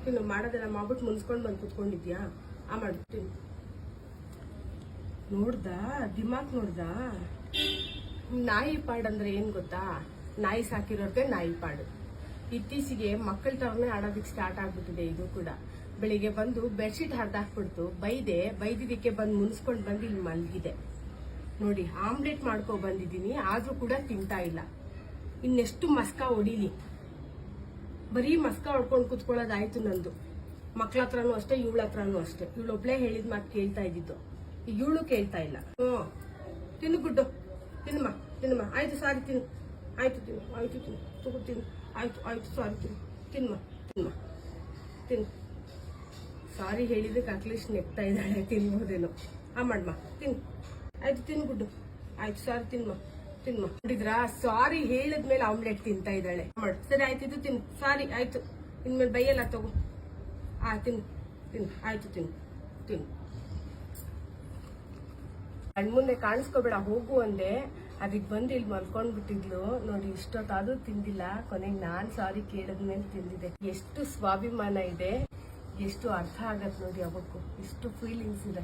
ತಿನ್ನು. ಮಾಡೋದೆಲ್ಲ ಮಾಡ್ಬಿಟ್ಟು ಮುನ್ಸ್ಕೊಂಡ್ ಬಂದು ಕುತ್ಕೊಂಡಿದ್ಯಾ? ಮಾಡ್ತೀನಿ. ನೋಡ್ದ ದಿಮಾಕ್ ನೋಡ್ದ? ನಾಯಿ ಪಾಡ್ ಅಂದ್ರೆ ಏನ್ ಗೊತ್ತಾ? ನಾಯಿ ಸಾಕಿರೋರ್ಗೆ ನಾಯಿ ಪಾಡು. ಇತ್ತೀಚೆಗೆ ಮಕ್ಕಳ ತರನೇ ಆಡೋದಕ್ಕೆ ಸ್ಟಾರ್ಟ್ ಆಗ್ಬಿಟ್ಟಿದೆ. ಇದು ಕೂಡ ಬೆಳಿಗ್ಗೆ ಬಂದು ಬೆಡ್ಶೀಟ್ ಹರಿದಾಕ್ಬಿಡ್ತು, ಬೈದಿದ್ದಕ್ಕೆ ಬಂದು ಮುನ್ಸ್ಕೊಂಡ್ ಬಂದು ಇಲ್ಲಿ ಮಲಗಿದೆ ನೋಡಿ. ಆಮ್ಲೆಟ್ ಮಾಡ್ಕೊ ಬಂದಿದ್ದೀನಿ, ಆದ್ರೂ ಕೂಡ ತಿಂತಾ ಇಲ್ಲ. ಇನ್ನೆಷ್ಟು ಮಸ್ಕ ಹೊಡಿಲಿ? ಬರೀ ಮಸ್ಕ ಹೊಡ್ಕೊಂಡು ಕುತ್ಕೊಳ್ಳೋದಾಯ್ತು ನಂದು. ಮಕ್ಳ ಹತ್ರನೂ ಅಷ್ಟೇ, ಇವಳ ಹತ್ರನೂ ಅಷ್ಟೇ. ಇವಳೊಬ್ಳೆ ಹೇಳಿದ ಮಾತು ಕೇಳ್ತಾ ಇದ್ದಿದ್ದು, ಈಗ ಇವಳು ಕೇಳ್ತಾ ಇಲ್ಲ. ತಿನ್ನು ಗುಡ್ಡು, ತಿನ್ನಮ್ಮ. ಆಯ್ತು ಸಾರಿ ತಿನ್ನು, ಆಯ್ತು ತಿನ್ನು, ತಗೋ ತಿನ್ನು. ಆಯ್ತು ಸಾರಿ ತಿನ್ನು, ತಿನ್ನು. ಸಾರಿ ಹೇಳಿದಕ್ಕೆ ಅಟ್ಲೀಸ್ಟ್ ನೆಗ್ತಾ ಇದ್ದಾಳೆ, ತಿನ್ಬೋದೇನೋ. ಮಾಡಮ್ಮ, ತಿನ್ನು. ಆಯ್ತು ತಿನ್ನು ಗುಡ್ಡು, ಆಯ್ತು ಸಾರಿ ತಿನ್ಮ. ನೋಡಿದ್ರಾ, ಸಾರಿ ಹೇಳಿದ್ಮೇಲೆ ಆಮ್ಲೆಟ್ ತಿಂತಾ ಇದ್ದಾಳೆ. ಸರಿ ಆಯ್ತು, ಇದು ತಿನ್ನು. ಸಾರಿ ಆಯ್ತು, ಇನ್ಮೇಲೆ ಬೈಯಲ್ಲ, ತಗೋ. ತಿನ್ನು. ಆಯ್ತು ತಿನ್ನು. ಕಣ್ಮುಂದೆ ಕಾಣಿಸ್ಕೋಬೇಡ, ಹೋಗು ಅಂದೆ. ಅದಕ್ಕೆ ಬಂದು ಇಲ್ಲಿ ಮಲ್ಕೊಂಡ್ಬಿಟ್ಟಿದ್ಲು ನೋಡಿ. ಇಷ್ಟೊತ್ತಾದ್ರೂ ತಿಂದಿಲ್ಲ. ಕೊನೆಗೆ ನಾನ್ ಸಾರಿ ಕೇಳಿದ್ಮೇಲೆ ತಿಂದಿದೆ. ಎಷ್ಟು ಸ್ವಾಭಿಮಾನ ಇದೆ, ಎಷ್ಟು ಅರ್ಥ ಆಗತ್ ನೋಡಿ. ಅವಕ್ಕೂ ಎಷ್ಟು ಫೀಲಿಂಗ್ಸ್ ಇದೆ.